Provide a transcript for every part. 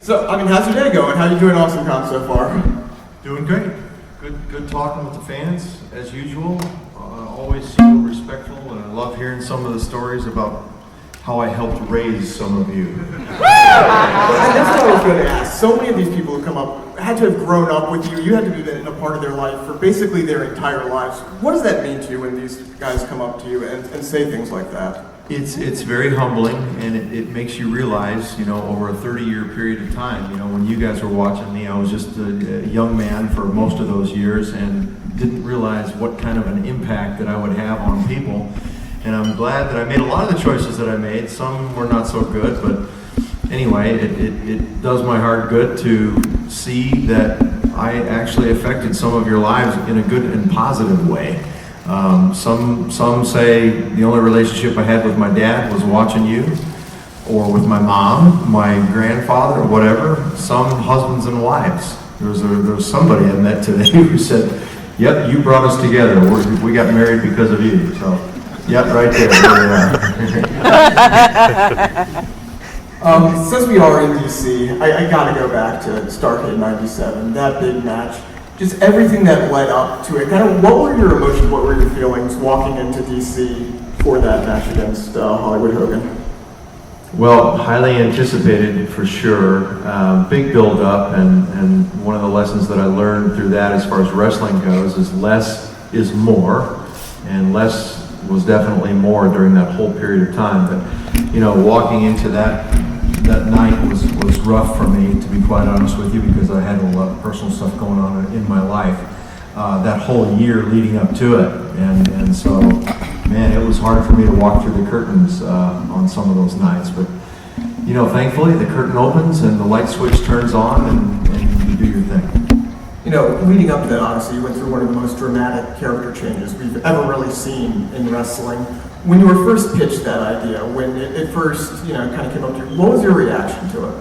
So, I mean, how's your day going? How are you doing AwesomeCon so far? Doing great. Good talking with the fans, as usual. Always super respectful, and I love hearing some of the stories about how I helped raise some of you. That's what I was going to ask. So many of these people who come up had to have grown up with you. You had to be in a part of their life for basically their entire lives. What does that mean to you when these guys come up to you and say things like that? It's very humbling, and it makes you realize, over a 30-year period of time, when you guys were watching me, I was just a young man for most of those years and didn't realize what kind of an impact that I would have on people. And I'm glad that I made a lot of the choices that I made. Some were not so good, but anyway, it does my heart good to see that I actually affected some of your lives in a good and positive way. Some say the only relationship I had with my dad was watching you, or with my mom, my grandfather, or whatever. Some husbands and wives. There was somebody I met today who said, "Yep, you brought us together. We got married because of you." So, yep, right there we are. Since we are in DC, I gotta go back to Starrcade '97, that big match. Just everything that led up to it. Kind of, what were your emotions, what were your feelings walking into DC for that match against Hollywood Hogan? Well, highly anticipated for sure. Big build up, and one of the lessons that I learned through that as far as wrestling goes is less is more, and less was definitely more during that whole period of time. But walking into that night was rough for me, to be quite honest with you, because I had a lot of personal stuff going on in my life that whole year leading up to it, and so, man, it was hard for me to walk through the curtains on some of those nights. But thankfully the curtain opens and the light switch turns on, and you do your thing. Leading up to that, honestly, you went through one of the most dramatic character changes we've ever really seen in wrestling. When you were first pitched that idea, when it first, kind of came up to you, what was your reaction to it?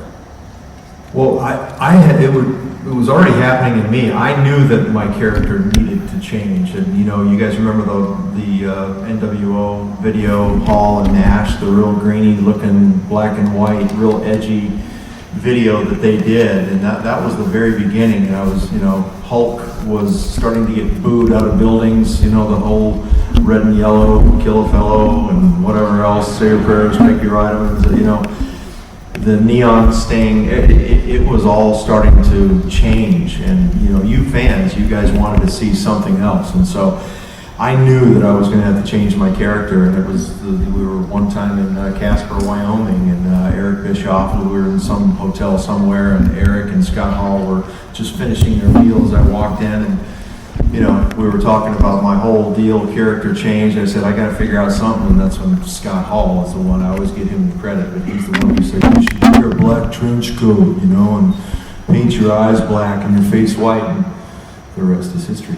Well, it was already happening in me. I knew that my character needed to change, and you guys remember the NWO video, Hall and Nash, the real grainy looking black and white, real edgy video that they did, and that was the very beginning. And I was, Hulk was starting to get booed out of buildings, the whole red and yellow, kill a fellow, and whatever else, say your prayers, make your vitamins, the neon sting, it was all starting to change. And you fans, you guys wanted to see something else, and so I knew that I was going to have to change my character. And we were one time in Casper, Wyoming, and Eric Bischoff, we were in some hotel somewhere, and Eric and Scott Hall were just finishing their meals. I walked in, and we were talking about my whole deal, character change. I said, I got to figure out something, and that's when Scott Hall is the one. I always give him the credit, but he's the one who said, you should wear a black trench coat, and paint your eyes black and your face white, and the rest is history.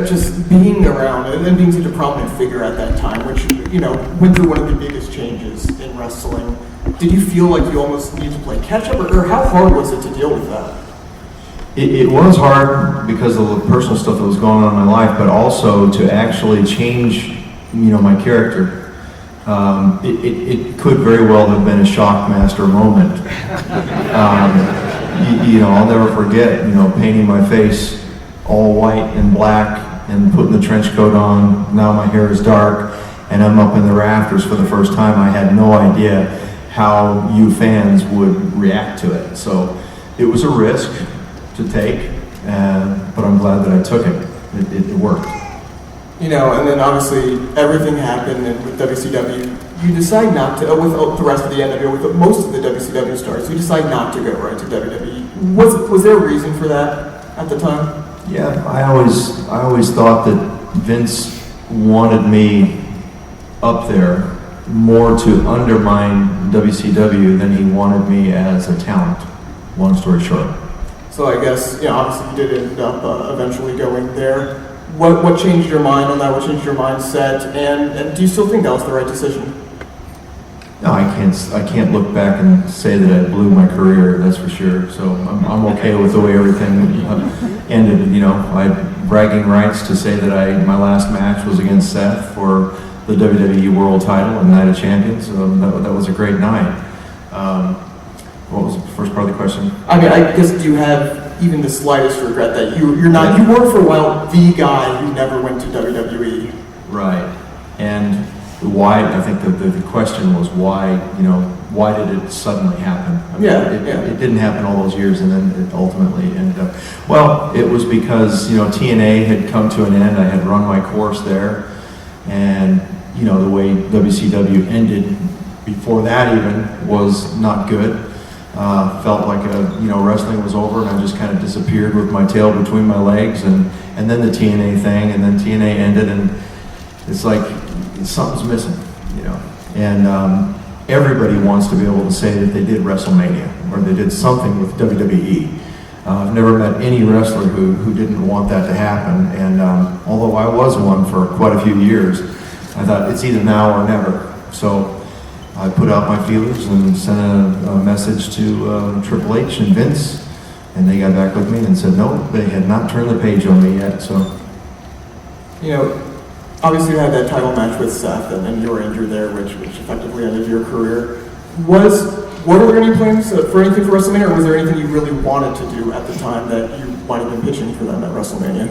Just being around and then being such a prominent figure at that time, which, went through one of the biggest changes in wrestling. Did you feel like you almost needed to play catch up, or how hard was it to deal with that? It was hard because of the personal stuff that was going on in my life, but also to actually change, my character. It could very well have been a Shockmaster moment. I'll never forget, painting my face all white and black and putting the trench coat on. Now my hair is dark and I'm up in the rafters for the first time. I had no idea how you fans would react to it. So it was a risk to take, but I'm glad that I took it. It worked. And then obviously everything happened, and with WCW, you decide not to, with the rest of the NWO, with most of the WCW stars, you decide not to go right to WWE. Was there a reason for that at the time? Yeah, I always thought that Vince wanted me up there more to undermine WCW than he wanted me as a talent, long story short. So I guess, obviously you did end up eventually going there. What changed your mind on that? What changed your mindset? And do you still think that was the right decision? No, I can't look back and say that I blew my career, that's for sure. So I'm okay with the way everything ended. I had bragging rights to say that my last match was against Seth for the WWE World Title and Night of Champions. So that was a great night. What was the first part of the question? I mean, I guess, do you have even the slightest regret that you were for a while the guy who never went to WWE? Right. And why, I think the question was why, why did it suddenly happen? I mean, it didn't happen all those years, and then it ultimately ended up. Well, it was because, TNA had come to an end. I had run my course there, and, the way WCW ended before that even was not good. Felt like wrestling was over, and I just kind of disappeared with my tail between my legs, and then the TNA thing, and then TNA ended, and it's like something's missing, and everybody wants to be able to say that they did WrestleMania or they did something with WWE. I've never met any wrestler who didn't want that to happen, and although I was one for quite a few years, I thought it's either now or never. So I put out my feelers and sent a message to Triple H and Vince, and they got back with me and said no, they had not turned the page on me yet. So, obviously you had that title match with Seth, and then you were injured there, which effectively ended your career. Were there any plans for anything for WrestleMania, or was there anything you really wanted to do at the time that you might have been pitching for them at WrestleMania?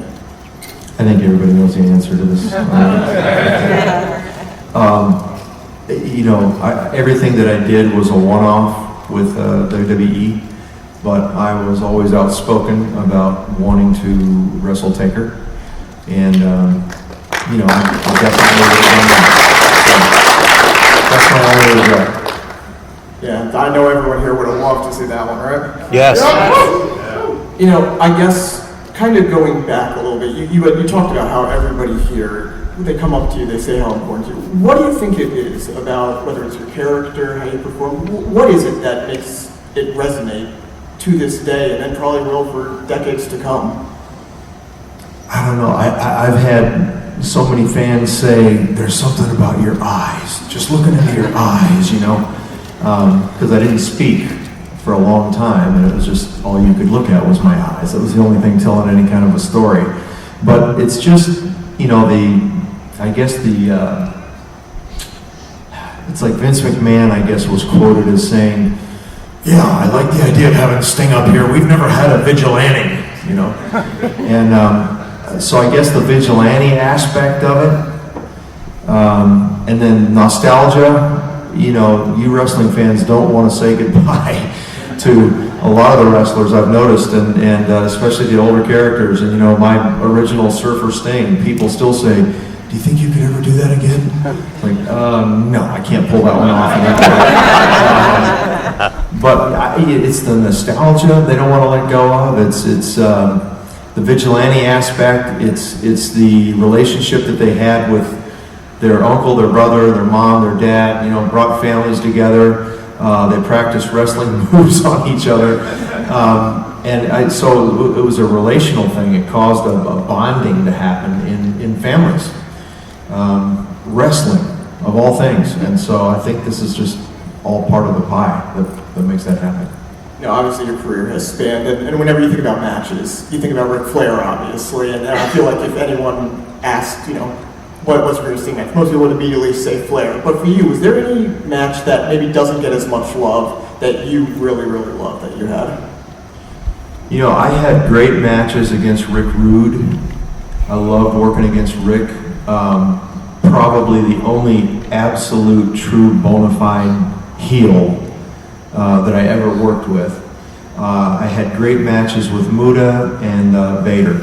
I think everybody knows the answer to this. Everything that I did was a one-off with WWE, but I was always outspoken about wanting to wrestle Taker, and I definitely would have done that. So, that's my only regret. Yeah, I know everyone here would have loved to see that one, right? Yes. I guess kind of going back a little bit, you talked about how everybody here, they come up to you, they say how important to you. What do you think it is about, whether it's your character, how you perform, what is it that makes it resonate to this day, and then probably will for decades to come? I don't know. I've had so many fans say, there's something about your eyes, just looking into your eyes, because I didn't speak for a long time, and it was just all you could look at was my eyes. That was the only thing telling any kind of a story. But it's just, it's like Vince McMahon, I guess, was quoted as saying, yeah, I like the idea of having Sting up here. We've never had a vigilante, And so I guess the vigilante aspect of it, and then nostalgia, you wrestling fans don't want to say goodbye to a lot of the wrestlers I've noticed, and especially the older characters. And my original Surfer Sting, people still say, do you think you could ever do that again? Like, no, I can't pull that one off. But it's the nostalgia they don't want to let go of. It's the vigilante aspect. It's the relationship that they had with their uncle, their brother, their mom, their dad. Brought families together. They practiced wrestling moves on each other, so it was a relational thing. It caused a bonding to happen in families. Wrestling, of all things, and so I think this is just all part of the pie that makes that happen. Obviously your career has spanned, and whenever you think about matches, you think about Ric Flair, obviously, and I feel like if anyone asked, what's your favorite match, most people would immediately say Flair. But for you, is there any match that maybe doesn't get as much love that you really, really love that you had? I had great matches against Rick Rude. I loved working against Rick. Probably the only absolute true bona fide heel that I ever worked with. I had great matches with Muta and Vader.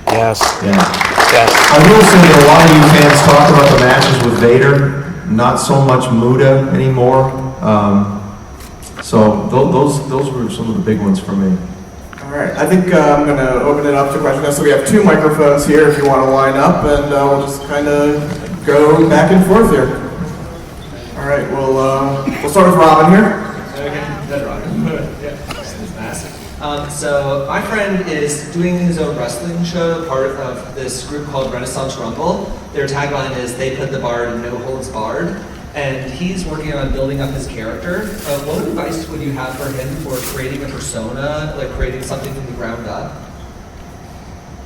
Yes. Yeah. Yes. I will say that a lot of you fans talk about the matches with Vader, not so much Muta anymore. So those were some of the big ones for me. All right, I think I'm going to open it up to questions. So we have 2 microphones here if you want to line up, and we'll just kind of go back and forth here. All right, we'll start with Robin here. So my friend is doing his own wrestling show, part of this group called Renaissance Rumble. Their tagline is "They put the bar in no holds barred," and he's working on building up his character. What advice would you have for him for creating a persona, like creating something from the ground up?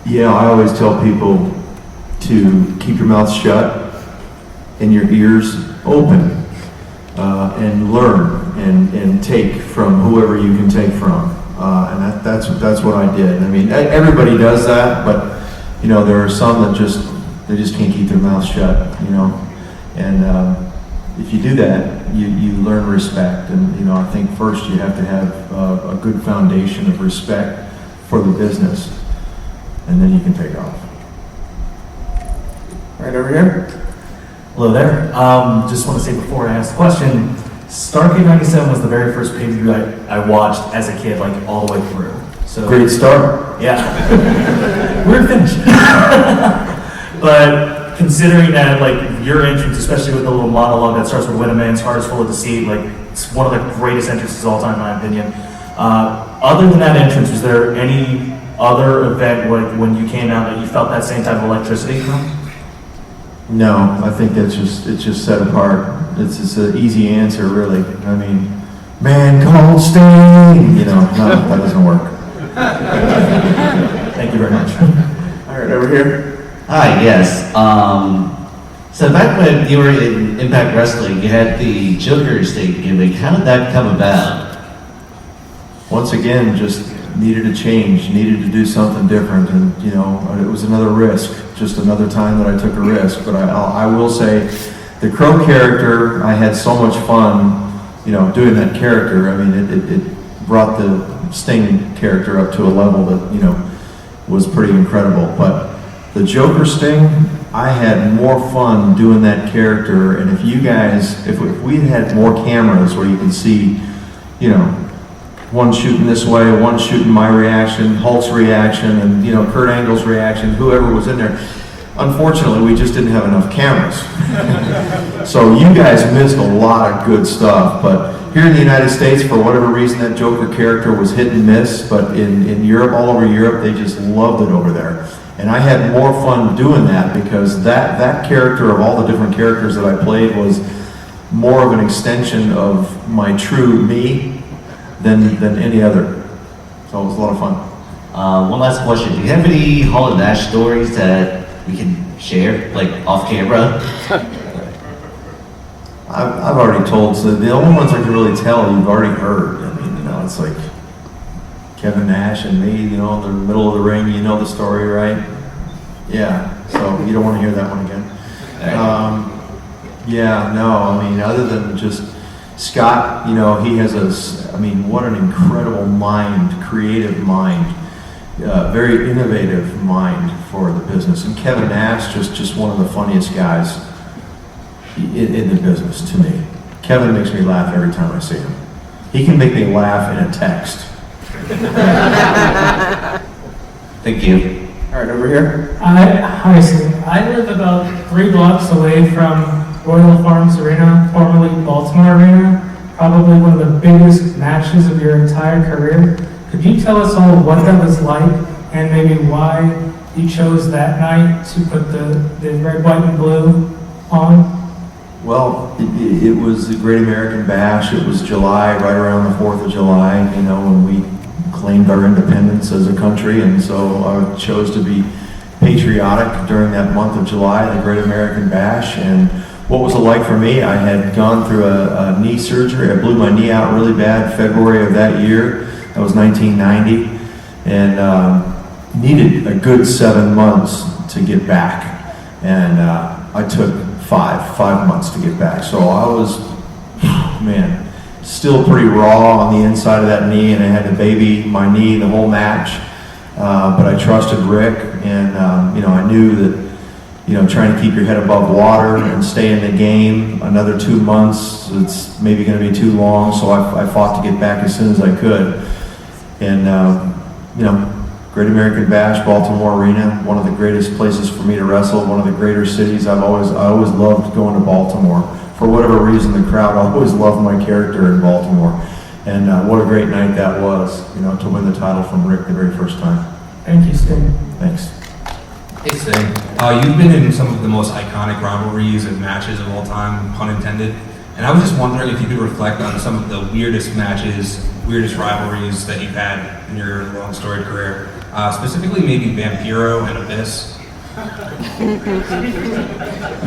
Yeah, I always tell people to keep your mouth shut and your ears open and learn and take from whoever you can take from. And that's what I did. I mean, everybody does that, but you know, there are some that they just can't keep their mouths shut, you know. And if you do that, you learn respect. And you know, I think first you have to have a good foundation of respect for the business, and then you can take off. Right over here. Hello there. Just want to say before I ask the question, Starcade 97 was the very first pay-per-view I watched as a kid, like all the way through. So Great start. yeah, weird finish. But considering that, like your entrance, especially with the little monologue that starts with "When a man's heart is full of deceit," like it's one of the greatest entrances of all time, in my opinion. Other than that entrance, was there any other event when you came out that you felt that same type of electricity from? No, I think it's just set apart. It's an easy answer, really. I mean, man called Sting. You know, no, that doesn't work. Thank you very much. All right, over here. Hi, yes. So back when you were in Impact Wrestling, you had the Joker State gimmick. How did that come about? Once again, just needed a change, needed to do something different, and you know, it was another risk, just another time that I took a risk. But I will say, the Crow character, I had so much fun, you know, doing that character. I mean, it brought the Sting character up to a level that, you know, was pretty incredible. But the Joker Sting, I had more fun doing that character. And if you guys, if we had more cameras where you could see, you know, one shooting this way, one shooting my reaction, Hulk's reaction, and you know, Kurt Angle's reaction, whoever was in there. Unfortunately, we just didn't have enough cameras. So you guys missed a lot of good stuff. But here in the United States, for whatever reason, that Joker character was hit and miss. But in Europe, all over Europe, they just loved it over there. And I had more fun doing that because that character, of all the different characters that I played, was more of an extension of my true me than any other. So it was a lot of fun. One last question. Do you have any Hall and Nash stories that we can share, like off camera? I've already told, so the only ones I can really tell you've already heard. I mean, you know, it's like Kevin Nash and me, you know, in the middle of the ring, you know the story, right? Yeah, so you don't want to hear that one again. Yeah, no, I mean, other than just Scott, you know, he has I mean, what an incredible mind, creative mind, very innovative mind for the business. And Kevin Nash, just one of the funniest guys in the business to me. Kevin makes me laugh every time I see him. He can make me laugh in a text. Thank you. All right, over here. Hi, Steve. I live about 3 blocks away from Royal Farms Arena, formerly Baltimore Arena. Probably one of the biggest matches of your entire career. Could you tell us all what that was like and maybe why you chose that night to put the red, white, and blue on? Well, it was the Great American Bash. It was July, right around the 4th of July, you know, when we claimed our independence as a country, and so I chose to be patriotic during that month of July, the Great American Bash. And what was it like for me? I had gone through a knee surgery. I blew my knee out really bad February of that year. That was 1990, and needed a good 7 months to get back. And I took five months to get back. So I was, man, still pretty raw on the inside of that knee, and I had to baby my knee the whole match. But I trusted Rick, and you know, I knew that, you know, trying to keep your head above water and stay in the game another 2 months, it's maybe going to be too long. So I fought to get back as soon as I could. And you know, Great American Bash, Baltimore Arena, one of the greatest places for me to wrestle, one of the greater cities. I always loved going to Baltimore. For whatever reason, the crowd always loved my character in Baltimore. And what a great night that was, you know, to win the title from Rick the very first time. Thank you, Steve. Thanks. Hey, Sting. You've been in some of the most iconic rivalries and matches of all time, pun intended. And I was just wondering if you could reflect on some of the weirdest matches, weirdest rivalries that you've had in your long storied career. Specifically maybe Vampiro and Abyss.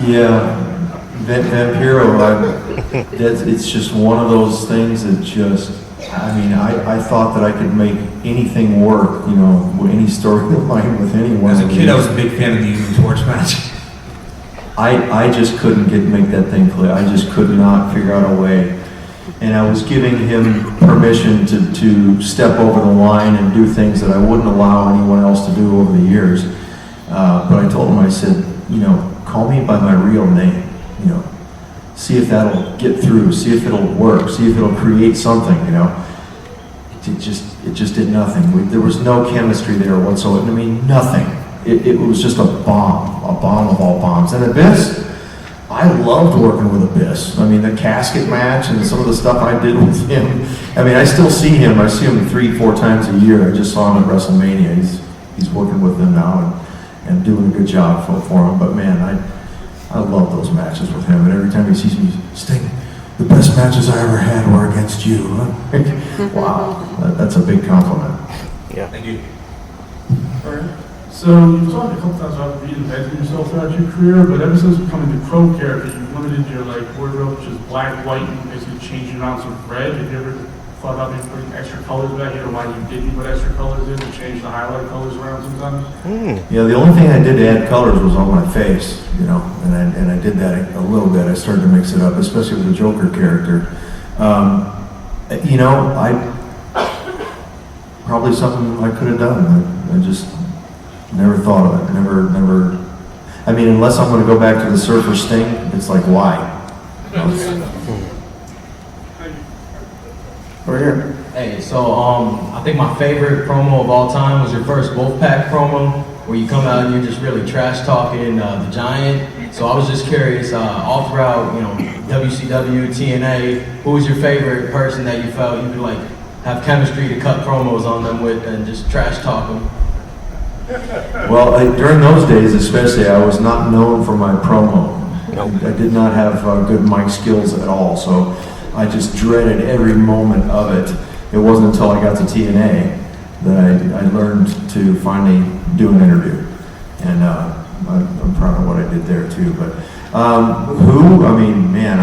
Yeah, Vampiro, it's just one of those things that just, I mean, I thought that I could make anything work, you know, any storyline with anyone. As a kid, I was a big fan of the Human Torch match. I just couldn't make that thing clear. I just could not figure out a way. And I was giving him permission to step over the line and do things that I wouldn't allow anyone else to do over the years. But I told him, I said, you know, call me by my real name, you know. See if that'll get through, see if it'll work, see if it'll create something, you know. It just did nothing. There was no chemistry there whatsoever. I mean, nothing. It was just a bomb of all bombs. And Abyss, I loved working with Abyss. I mean, the casket match and some of the stuff I did with him. I mean, I still see him. I see him 3-4 times a year. I just saw him at WrestleMania. He's working with them now and doing a good job for him. But man, I love those matches with him. And every time he sees me, Sting, the best matches I ever had were against you. Wow, that's a big compliment. Yeah. Thank you. So you've talked a couple times about reinventing yourself throughout your career, but ever since becoming the Crow character, you've limited your wardrobe to just black, white, and basically changing around some red. Have you ever thought about maybe putting extra colors back? You know why you didn't put extra colors in and change the highlight colors around sometimes? Yeah, the only thing I did to add colors was on my face, you know, and I did that a little bit. I started to mix it up, especially with the Joker character. You know, probably something I could have done. I just never thought of it. Never. I mean, unless I'm going to go back to the Surfer Sting, it's like, why? Over here. Hey, so I think my favorite promo of all time was your first Wolfpack promo, where you come out and you're just really trash talking the Giant. So I was just curious, all throughout, you know, WCW, TNA, who was your favorite person that you felt you could like have chemistry to cut promos on them with and just trash talk them? Well, during those days especially, I was not known for my promo. I did not have good mic skills at all, so I just dreaded every moment of it. It wasn't until I got to TNA that I learned to finally do an interview. And I'm proud of what I did there too. But who? I mean, man,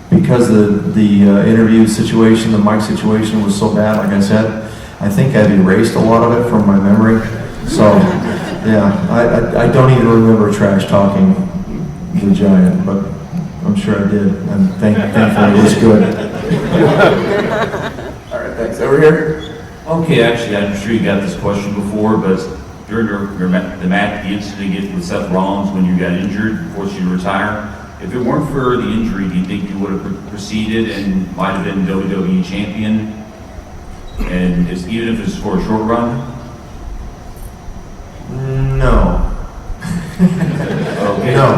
because the interview situation, the mic situation was so bad, like I said, I think I've erased a lot of it from my memory. So, yeah, I don't even remember trash talking the Giant, but I'm sure I did, and thankfully it was good. All right, thanks. Over here. Okay, actually, I'm sure you got this question before, but during the incident with Seth Rollins when you got injured, forced you to retire, if it weren't for the injury, do you think you would have proceeded and might have been WWE champion? And even if it's for a short run? No. Okay. No.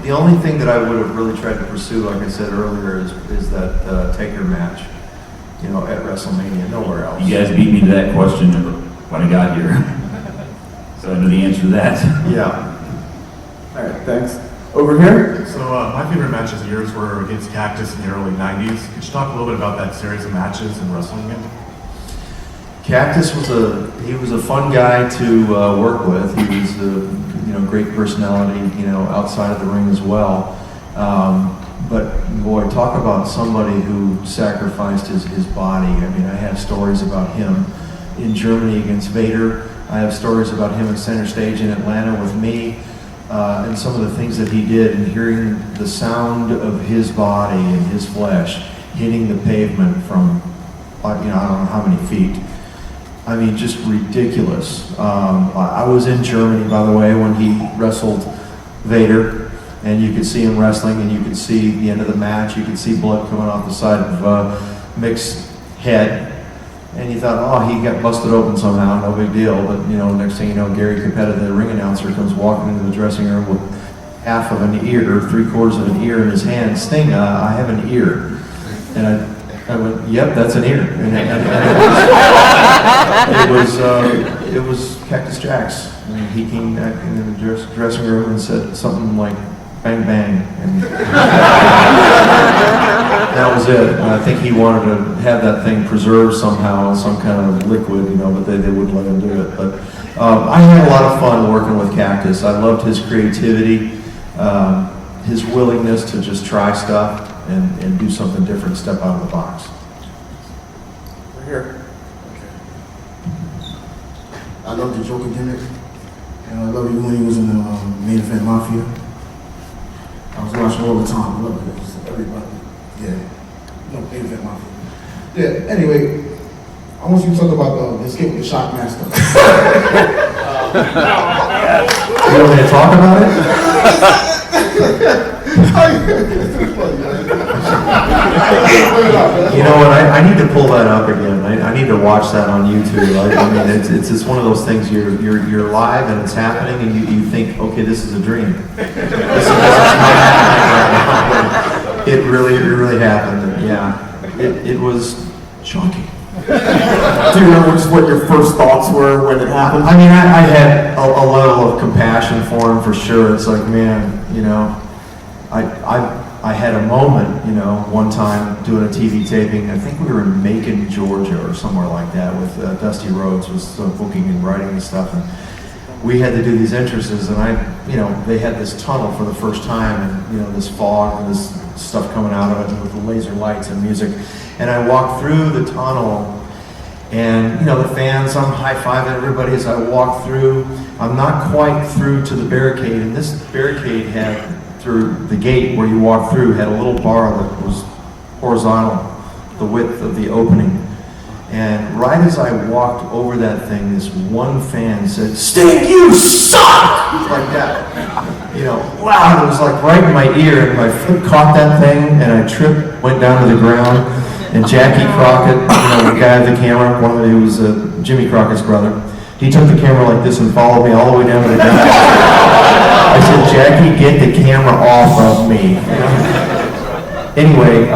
The only thing that I would have really tried to pursue, like I said earlier, is that Taker match, you know, at WrestleMania, nowhere else. You guys beat me to that question when I got here. So I know the answer to that. Yeah. All right, thanks. Over here. So my favorite matches of yours were against Cactus in the early 90s. Could you talk a little bit about that series of matches and wrestling again? Cactus was a fun guy to work with. He was a great personality, you know, outside of the ring as well. But boy, talk about somebody who sacrificed his body. I mean, I have stories about him in Germany against Vader. I have stories about him at Center Stage in Atlanta with me, and some of the things that he did, and hearing the sound of his body and his flesh hitting the pavement from, I don't know how many feet. I mean, just ridiculous. I was in Germany, by the way, when he wrestled Vader, and you could see him wrestling, and you could see the end of the match. You could see blood coming off the side of Mick's head, and you thought, oh, he got busted open somehow, no big deal. But you know, next thing you know, Gary Capetta, the ring announcer, comes walking into the dressing room with half of an ear, 3/4 of an ear in his hand. Sting, I have an ear, and I went, yep, that's an ear. And it was Cactus Jack's. And he came back into the dressing room and said something like, bang, bang. And that was it. And I think he wanted to have that thing preserved somehow in some kind of liquid, you know, but they wouldn't let him do it. But I had a lot of fun working with Cactus. I loved his creativity. his willingness to just try stuff and do something different, step out of the box. We're here. I love the Joker gimmick, and I love you when he was in the Main Event Mafia. I was watching all the time. I love it. Just everybody. Yeah. No, Main Event Mafia. Yeah, anyway, I want you to talk about the escape with the Shockmaster. You want me to talk about it? You know what? I need to pull that up again. I need to watch that on YouTube. I mean, it's just one of those things. You're live and it's happening, and you think, okay, this is a dream. This is not happening right now. It really happened. And yeah, it was shocking. Do you remember just what your first thoughts were when it happened? I mean, I had a level of compassion for him for sure. It's like, man, you know, I had a moment, you know, one time doing a TV taping. I think we were in Macon, Georgia, or somewhere like that, with Dusty Rhodes was booking and writing and stuff. And we had to do these entrances, and you know, they had this tunnel for the first time, and you know, this fog and this stuff coming out of it with the laser lights and music. And I walked through the tunnel, and you know, the fans, I'm high-fiving everybody as I walk through. I'm not quite through to the barricade, and this barricade had, through the gate where you walk through, had a little bar that was horizontal, the width of the opening. And right as I walked over that thing, this one fan said, "Sting, you suck!" Like that. You know, loud. It was like right in my ear, and my foot caught that thing, and I tripped, went down to the ground. And Jackie Crockett, you know, the guy with the camera, who was Jimmy Crockett's brother, he took the camera like this and followed me all the way down to the ground. I said, "Jackie, get the camera off of me." Anyway,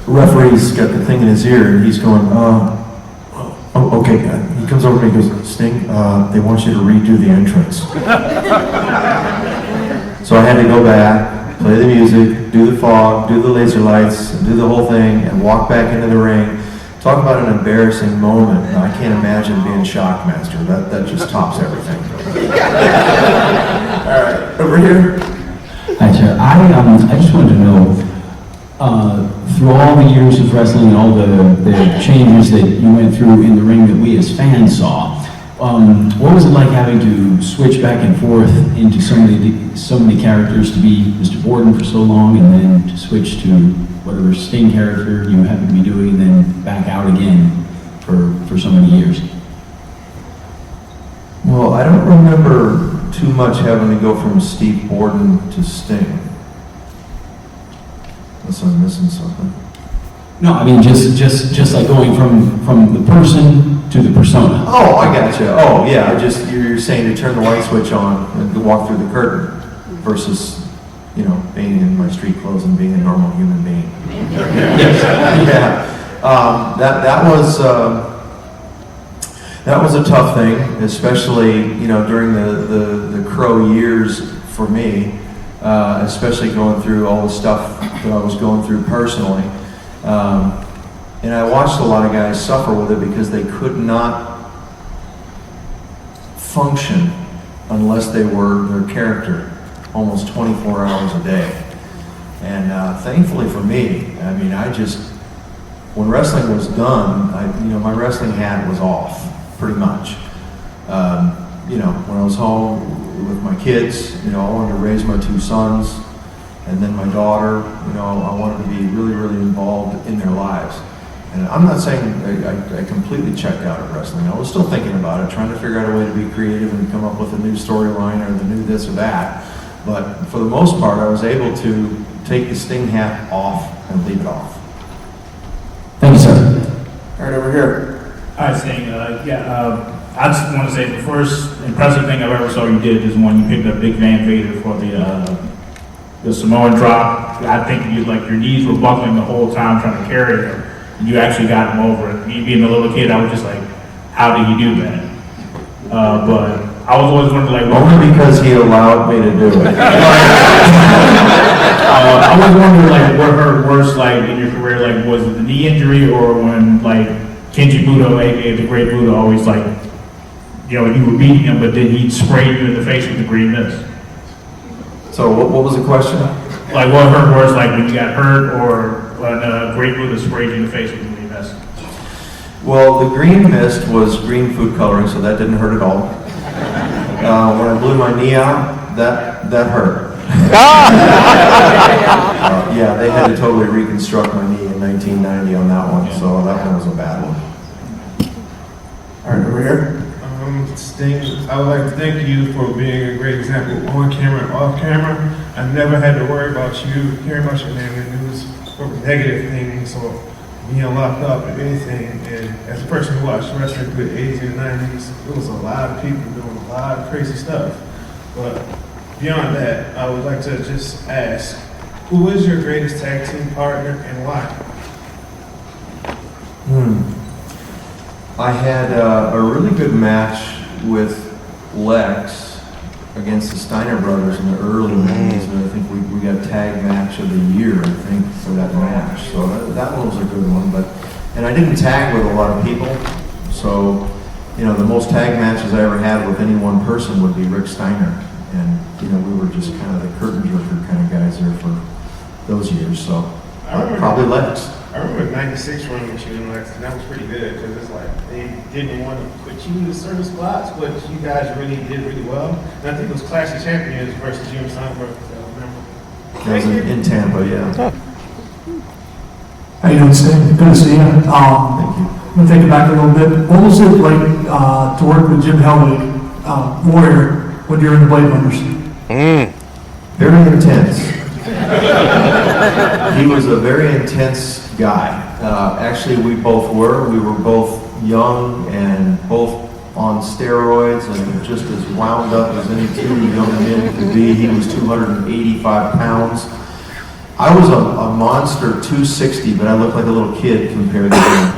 referee's got the thing in his ear, and he's going, "Oh, okay." He comes over to me and goes, "Sting, they want you to redo the entrance." So I had to go back, play the music, do the fog, do the laser lights, and do the whole thing, and walk back into the ring. Talk about an embarrassing moment. I can't imagine being Shockmaster. That just tops everything. All right, over here. Hi, Chair. I just wanted to know, through all the years of wrestling and all the changes that you went through in the ring that we as fans saw, what was it like having to switch back and forth into so many characters, to be Mr. Borden for so long, and then to switch to whatever Sting character you happen to be doing, and then back out again for so many years? Well, I don't remember too much having to go from Steve Borden to Sting. Unless I'm missing something. No, I mean just like going from the person to the persona. Oh, I gotcha. Oh, yeah. Just you're saying to turn the light switch on and to walk through the curtain versus, you know, being in my street clothes and being a normal human being. Yeah. That was a tough thing, especially, you know, during the Crow years for me, especially going through all the stuff that I was going through personally. And I watched a lot of guys suffer with it because they could not function unless they were their character almost 24 hours a day. And thankfully for me, I mean, when wrestling was done, my wrestling hat was off, pretty much. You know, when I was home with my kids, you know, I wanted to raise my two sons, and then my daughter, you know, I wanted to be really, really involved in their lives. And I'm not saying I completely checked out of wrestling. I was still thinking about it, trying to figure out a way to be creative and come up with a new storyline or the new this or that. But for the most part, I was able to take the Sting hat off and leave it off. Thank you, sir. All right, over here. Hi, Sting. I just want to say the first impressive thing I've ever saw you did is when you picked up Big Van Vader for the Samoan drop. I think your knees were buckling the whole time trying to carry him. And you actually got him over it. Me being a little kid, I was just like, how did he do that? But I was always wondering, only because he allowed me to do it. I was wondering, what hurt worse, in your career? Was it the knee injury, or when, Kenji Budo, aka the Great Budo, always, you were beating him, but then he'd spray you in the face with the green mist? So what was the question? Like what hurt worse, like when you got hurt or when a grape fluid was sprayed you in the face with the green mist? Well, the green mist was green food coloring, so that didn't hurt at all. When I blew my knee out, that hurt. Yeah, they had to totally reconstruct my knee in 1990 on that one, so that one was a bad one. All right, over here. Sting, I would like to thank you for being a great example on camera and off camera. I never had to worry about you, hearing about your name in the news for negative things or being locked up or anything. And as a person who watched wrestling through the 80s and 90s, there was a lot of people doing a lot of crazy stuff. But beyond that, I would like to just ask, who is your greatest tag team partner and why? I had a really good match with Lex against the Steiner brothers in the early 90s, and I think we got tag match of the year, I think, for that match. So that one was a good one. And I didn't tag with a lot of people, so the most tag matches I ever had with any one person would be Rick Steiner, and we were just kind of the curtain jerker kind of guys there for those years. So probably Lex. I remember 96 running with you and Lex, and that was pretty good because it's like they didn't want to put you in certain spots, but you guys really did really well. And I think it was Clash of Champions versus you and Steinberg, if I remember. That was in Tampa, yeah. How you doing, Sting? Good to see you. Thank you. I'm gonna take it back a little bit. What was it like to work with Jim Hellwig, Warrior, when you're in the Blade Runners? Very intense. He was a very intense guy. Actually, we both were. We were both young and both on steroids and just as wound up as any two young men could be. He was 285 pounds. I was a monster 260, but I looked like a little kid compared to him.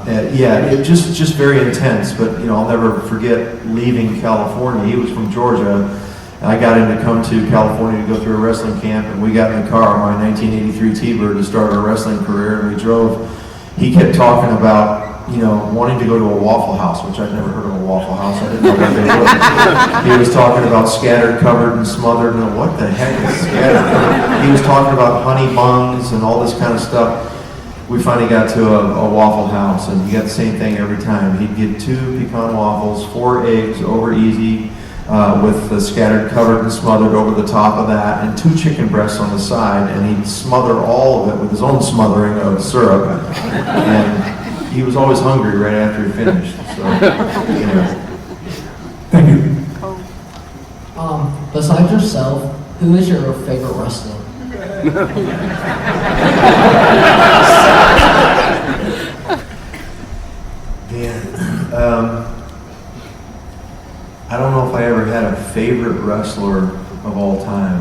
It just very intense. But I'll never forget leaving California. He was from Georgia. I got him to come to California to go through a wrestling camp, and we got in the car, my 1983 T-Bird, to start our wrestling career, and we drove. He kept talking about, wanting to go to a Waffle House, which I'd never heard of a Waffle House. I didn't know what they were. He was talking about scattered, covered, and smothered, and what the heck is scattered, covered? He was talking about honey buns and all this kind of stuff. We finally got to a Waffle House, and he got the same thing every time. He'd get 2 pecan waffles, 4 eggs over easy, with the scattered, covered, and smothered over the top of that, and 2 chicken breasts on the side, and he'd smother all of it with his own smothering of syrup. And he was always hungry right after he finished. So, Thank you. Besides yourself, who is your favorite wrestler? I don't know if I ever had a favorite wrestler of all time.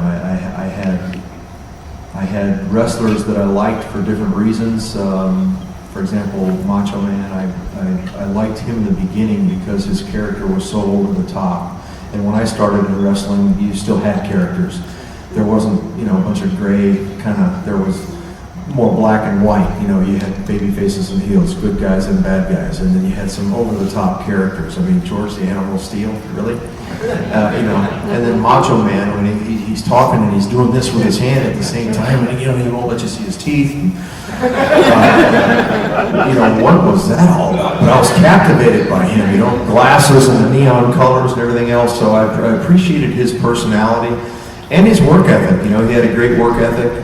I had wrestlers that I liked for different reasons. For example, Macho Man, I liked him in the beginning because his character was so over the top. And when I started in wrestling, you still had characters. There wasn't, a bunch of gray there was more black and white. You had baby faces and heels, good guys and bad guys, and then you had some over-the-top characters. I mean, George the Animal Steel, really? And then Macho Man, when he's talking and he's doing this with his hand at the same time, and he won't let you see his teeth. And, what was that all about? But I was captivated by him, glasses and the neon colors and everything else, so I appreciated his personality and his work ethic. He had a great work ethic.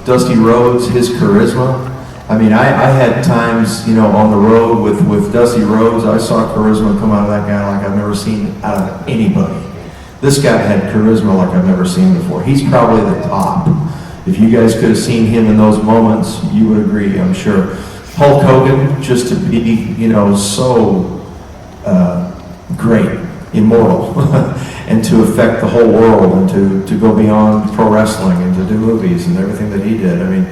Dusty Rhodes, his charisma. I mean, I had times, on the road with Dusty Rhodes, I saw charisma come out of that guy like I've never seen out of anybody. This guy had charisma like I've never seen before. He's probably the top. If you guys could have seen him in those moments, you would agree, I'm sure. Hulk Hogan, just to be, so great, immortal, and to affect the whole world, and to go beyond pro wrestling, and to do movies and everything that he did. I mean,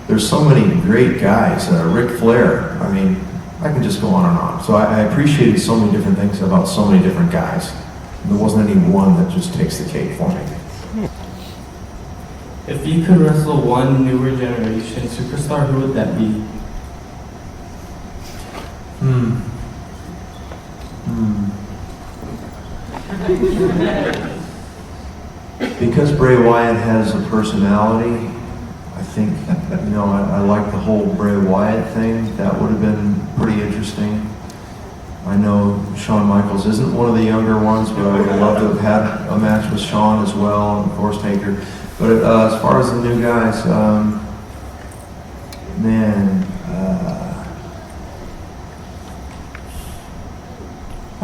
there's so many great guys. Ric Flair, I mean, I can just go on and on. So I appreciated so many different things about so many different guys. There wasn't any one that just takes the cake for me. If you could wrestle one newer generation superstar, who would that be? Because Bray Wyatt has a personality, I think, I like the whole Bray Wyatt thing. That would have been pretty interesting. I know Shawn Michaels isn't one of the younger ones, but I would have loved to have had a match with Shawn as well, and of course Taker. But as far as the new guys, I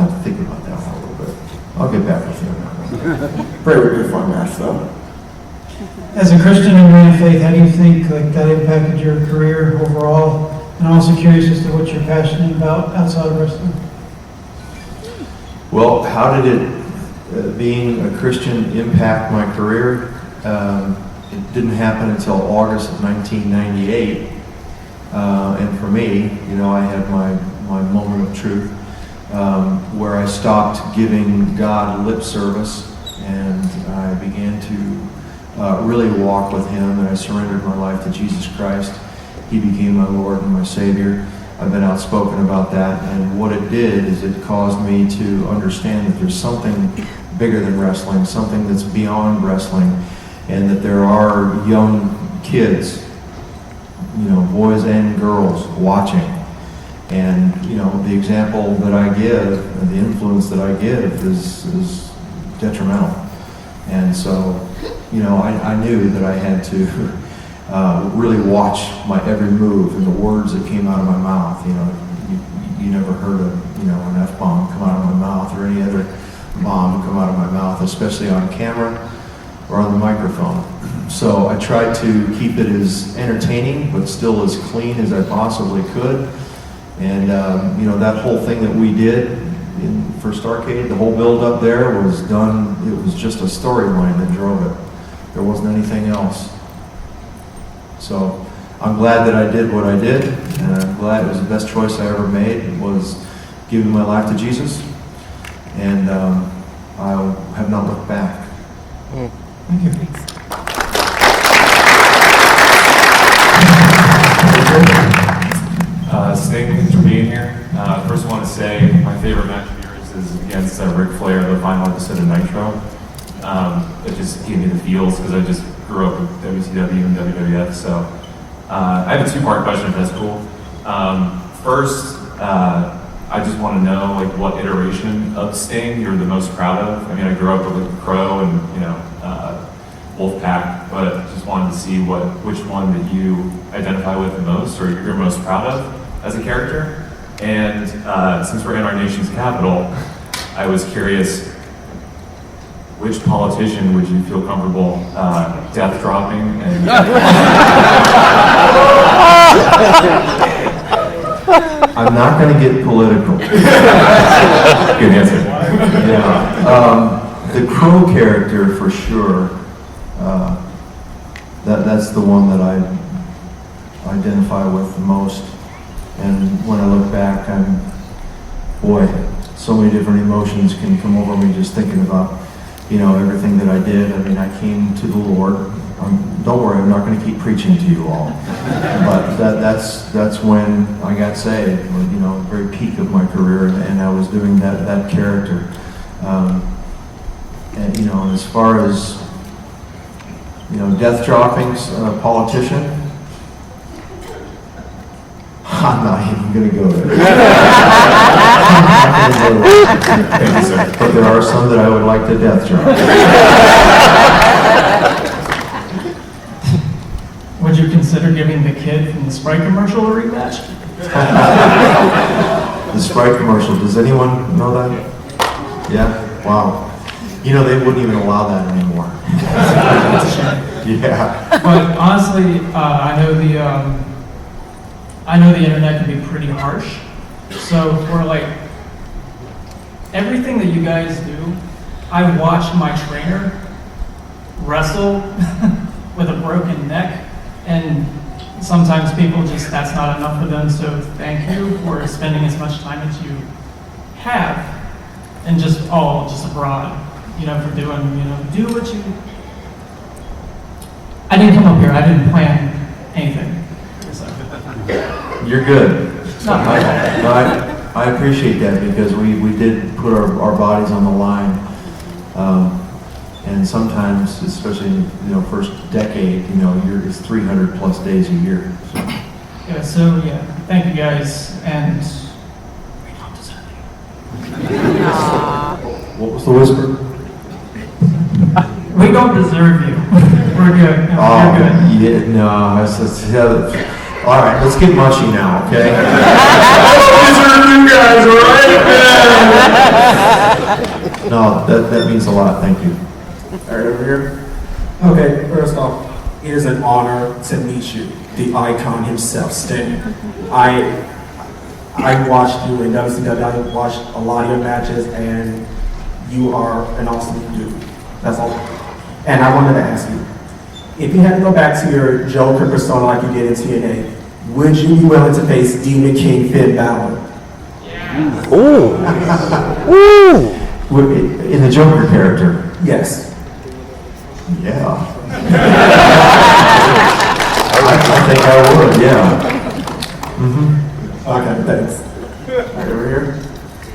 have to think about that one a little bit. I'll get back with you on that one. Bray would be a fun match, though. As a Christian and man of faith, how do you think that impacted your career overall? And I'm also curious as to what you're passionate about outside of wrestling. Well, how did it, being a Christian, impact my career? It didn't happen until August of 1998. And for me, I had my moment of truth where I stopped giving God lip service and I began to really walk with Him, and I surrendered my life to Jesus Christ. He became my Lord and my Savior. I've been outspoken about that, and what it did is it caused me to understand that there's something bigger than wrestling, something that's beyond wrestling, and that there are young kids, boys and girls watching. And, the example that I give, and the influence that I give is detrimental. And so, I knew that I had to really watch my every move and the words that came out of my mouth. You never heard an F-bomb come out of my mouth or any other bomb come out of my mouth, especially on camera or on the microphone. So I tried to keep it as entertaining, but still as clean as I possibly could. And, that whole thing that we did in First Arcade, the whole build up there was done, it was just a storyline that drove it. There wasn't anything else. So I'm glad that I did what I did, and I'm glad it was the best choice I ever made. It was giving my life to Jesus, and I have not looked back. Thank you. Sting, thanks for being here. First I want to say my favorite match of yours is against Ric Flair, the final episode of Nitro. It just gave me the feels because I just grew up with WCW and WWF. So I have a two-part question, if that's cool. First, I just want to know what iteration of Sting you're the most proud of. I mean, I grew up with Crow and Wolfpack, but just wanted to see which one that you identify with the most or you're most proud of as a character. And since we're in our nation's capital, I was curious, which politician would you feel comfortable death dropping? And I'm not going to get political. Good answer. Yeah. The Crow character, for sure. That's the one that I identify with the most. And when I look back, so many different emotions can come over me just thinking about, everything that I did. I mean, I came to the Lord. Don't worry, I'm not going to keep preaching to you all. But that's when I got saved, the very peak of my career, and I was doing that character. And as far as death droppings, politician, I'm not even going to go there. But there are some that I would like to death drop. Would you consider giving the kid from the Sprite commercial a rematch? The Sprite commercial, does anyone know that? Yeah? Wow. They wouldn't even allow that anymore. Yeah. But honestly, I know the internet can be pretty harsh. So for everything that you guys do, I watched my trainer wrestle with a broken neck, and sometimes people that's not enough for them. So thank you for spending as much time as you have, and just abroad, for doing, do what you. I didn't come up here. I didn't plan anything. So. You're good. I appreciate that because we did put our bodies on the line. And sometimes, especially in, first decade, it's 300 plus days a year. So. Yeah, so yeah, thank you guys, and What was the whisper? we don't deserve you. We're good. No, you're good. Yeah, no, all right, let's get mushy now, okay? No, that means a lot, thank you. All right, over here. Okay, first off, it is an honor to meet you, the icon himself, Sting. I watched you in WCW, I watched a lot of your matches, and you are an awesome dude. That's all. And I wanted to ask you, if you had to go back to your Joker persona like you did in TNA, would you be willing to face Demon King Finn Balor? Yeah. Ooh! In the Joker character? Yes. Yeah. I think I would, yeah. Okay, thanks. Right over here.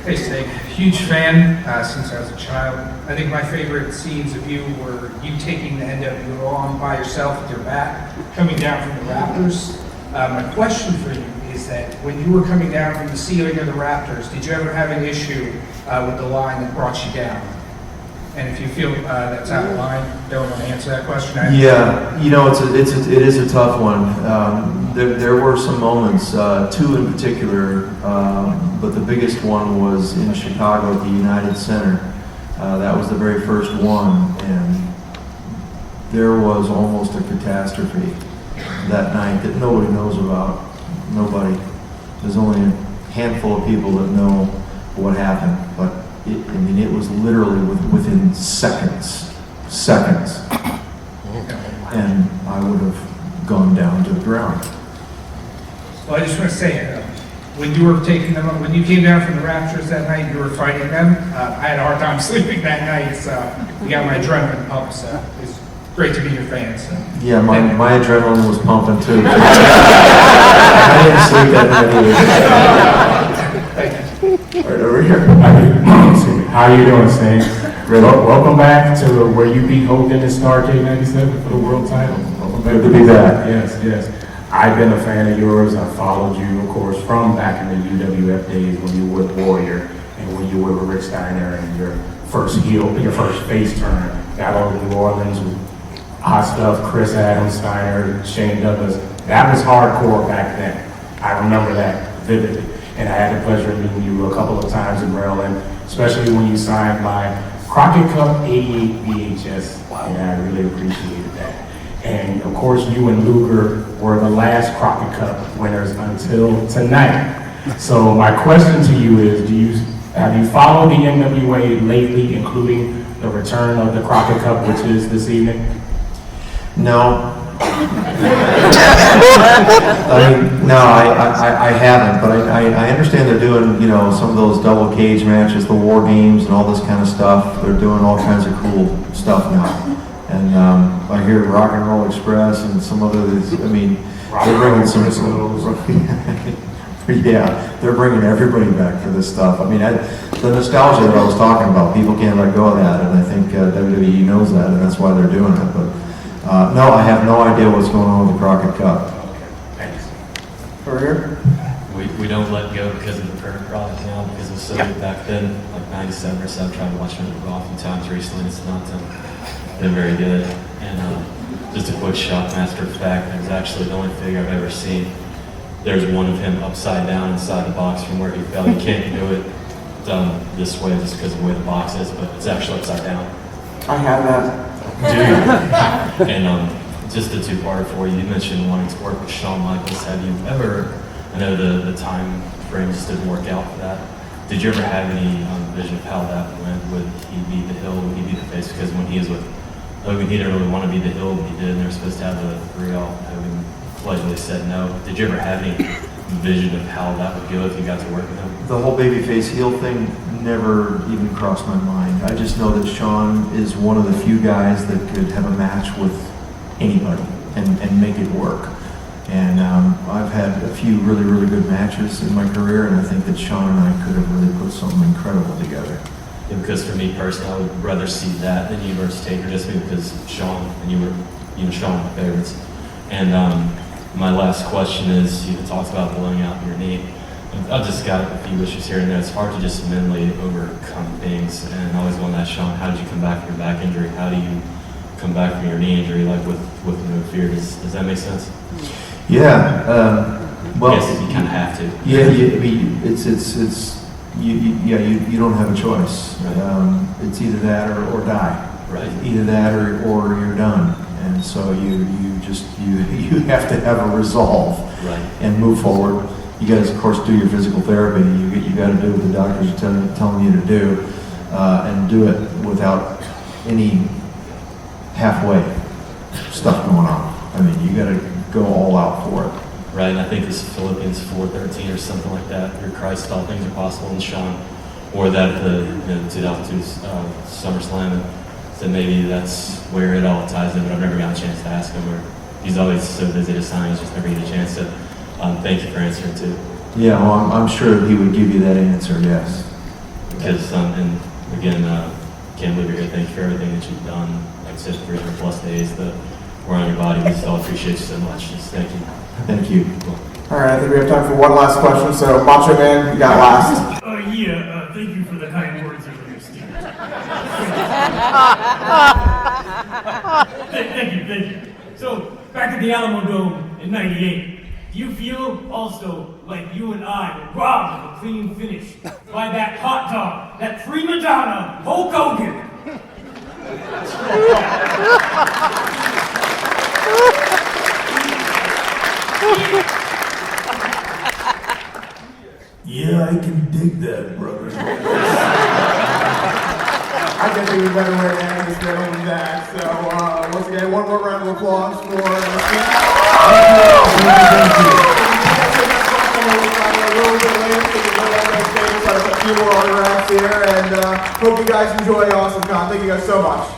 Hey, Sting. Huge fan since I was a child. I think my favorite scenes of you were you taking the NWO on by yourself with your back, coming down from the Raptors. My question for you is that when you were coming down from the ceiling of the Raptors, did you ever have an issue with the line that brought you down? And if you feel that's out of line, don't want to answer that question. Yeah, it is a tough one. There were some moments, two in particular, but the biggest one was in Chicago at the United Center. That was the very first one, and there was almost a catastrophe that night that nobody knows about. Nobody. There's only a handful of people that know what happened, but it was literally within seconds, and I would have gone down to the ground. Well, I just want to say, when you were taking them, when you came down from the Raptors that night, you were fighting them. I had a hard time sleeping that night, so you got my adrenaline pumped. So it's great to be your fan. So. Yeah, my adrenaline was pumping too. I didn't sleep that night either. Right over here. How are you doing, Sting? Welcome back to where you beat Hogan in Starrcade 97 for the world title. Welcome back. Good to be back. Yes. I've been a fan of yours. I followed you, of course, from back in the UWF days when you were with Warrior and when you were with Rick Steiner and your first face turn. Got over to New Orleans with Hot Stuff, Chris Adams, Steiner, Shane Douglas. That was hardcore back then. I remember that vividly. And I had the pleasure of meeting you a couple of times in Maryland, especially when you signed my Crockett Cup 88 VHS. And I really appreciated that. And of course, you and Luger were the last Crockett Cup winners until tonight. So my question to you is, have you followed the NWA lately, including the return of the Crockett Cup, which is this evening? No. I haven't, but I understand they're doing, some of those double cage matches, the war games and all this kind of stuff. They're doing all kinds of cool stuff now. And I hear Rock and Roll Express and some other, they're bringing some, yeah, they're bringing everybody back for this stuff. The nostalgia that I was talking about, people can't let go of that, and I think WWE knows that, and that's why they're doing it. But no, I have no idea what's going on with the Crockett Cup. Thanks. Over here. We don't let go because of the current product now, because it was so good back then, like 97 or so. I've tried to watch it a few times recently, and it's not been very good. And just a quick shock master fact, it was actually the only figure I've ever seen. There's one of him upside down inside the box from where he fell. You can't do it done this way just because of the way the box is, but it's actually upside down. I have that. Dude. And just a two-parter for you. You mentioned wanting to work with Shawn Michaels. Have you ever, I know the time frame just didn't work out for that. Did you ever have any vision of how that went? Would he be the heel? Would he be the face? Because when he was with Hogan, he didn't really want to be the heel, but he did, and they were supposed to have a 3-all. Hogan politely said no. Did you ever have any vision of how that would go if you got to work with him? The whole babyface heel thing never even crossed my mind. I just know that Shawn is one of the few guys that could have a match with anybody and make it work. And I've had a few really, really good matches in my career, and I think that Shawn and I could have really put something incredible together. because for me personally, I would rather see that than you versus Taker, just because Sean and you and Sean are my favorites. And my last question is, you talked about blowing out your knee. I've just got a few issues here and there. It's hard to just mentally overcome things. And I always want to ask Sean, how did you come back from your back injury? How do you come back from your knee injury, like with no fear? Does that make sense? Yeah. Well, I guess you kind of have to. Yeah. I mean, you don't have a choice. Right. It's either that or die. Right. Either that or you're done. And so you have to have a resolve. Right. And move forward. You guys, of course, do your physical therapy. You got to do what the doctors are telling you to do, and do it without any halfway stuff going on. I mean, you got to go all out for it. Right, and I think it's Philippians 4:13 or something like that. Through Christ, all things are possible. And Sean, or that at the 2002 SummerSlam, so maybe that's where it all ties in. But I've never gotten a chance to ask him. Or he's always so busy to sign, he's just never get a chance to. Thank you for answering too. Yeah, well, I'm sure he would give you that answer. Yes. Because and again, can't believe you're here. Thank you for everything that you've done. Like I said, 300+ days that were on your body. We just all appreciate you so much. Just thank you. Thank you. All right, I think we have time for one last question. So, Macho Man, you got last. Thank you for the kind words of your Steve. Thank you. So, back at the Alamo Dome in '98, do you feel also like you and I were robbed of a clean finish by that hot dog, that prima donna, Hulk Hogan? Yeah, I can dig that, brother. I guess it was a better way to end this than that. So, once again, one more round of applause for Steve. A little bit later, so you know that got a few more autographs here, and hope you guys enjoy Awesome Con. Thank you guys so much.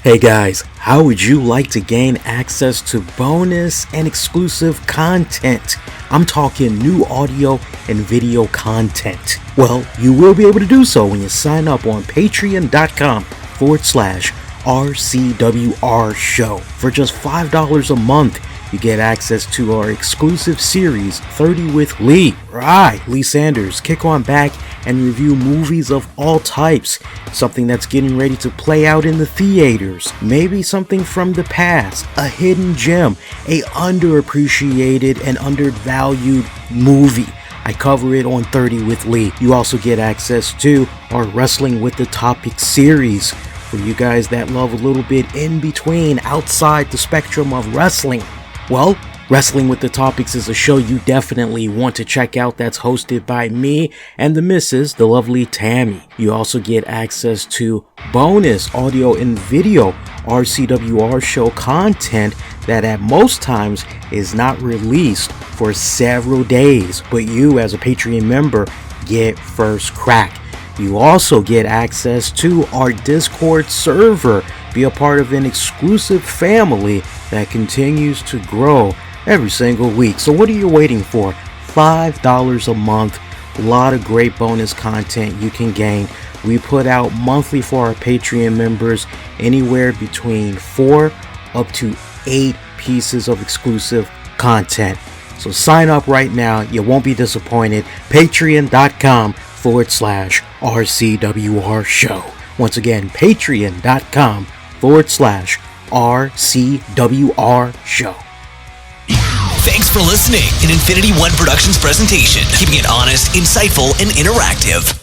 Hey guys, how would you like to gain access to bonus and exclusive content? I'm talking new audio and video content. Well, you will be able to do so when you sign up on patreon.com/RCWR show. For just $5 a month, you get access to our exclusive series, 30 with Lee. Right, Lee Sanders, kick on back and review movies of all types. Something that's getting ready to play out in the theaters. Maybe something from the past, a hidden gem, a underappreciated and undervalued movie. I cover it on 30 with Lee. You also get access to our Wrestling with the Topic series, for you guys that love a little bit in between, outside the spectrum of wrestling. Well, Wrestling with the Topics is a show you definitely want to check out, that's hosted by me and the missus, the lovely Tammy. You also get access to bonus audio and video RCWR show content that at most times is not released for several days, but you as a Patreon member get first crack. You also get access to our Discord server, be a part of an exclusive family that continues to grow every single week. So what are you waiting for? $5 a month, a lot of great bonus content you can gain. We put out monthly for our Patreon members anywhere between 4 up to 8 pieces of exclusive content. So sign up right now, you won't be disappointed. Patreon.com/RCWR show. Once again, Patreon.com/RCWR show. Thanks for listening. An Infinity One Productions presentation, keeping it honest, insightful, and interactive.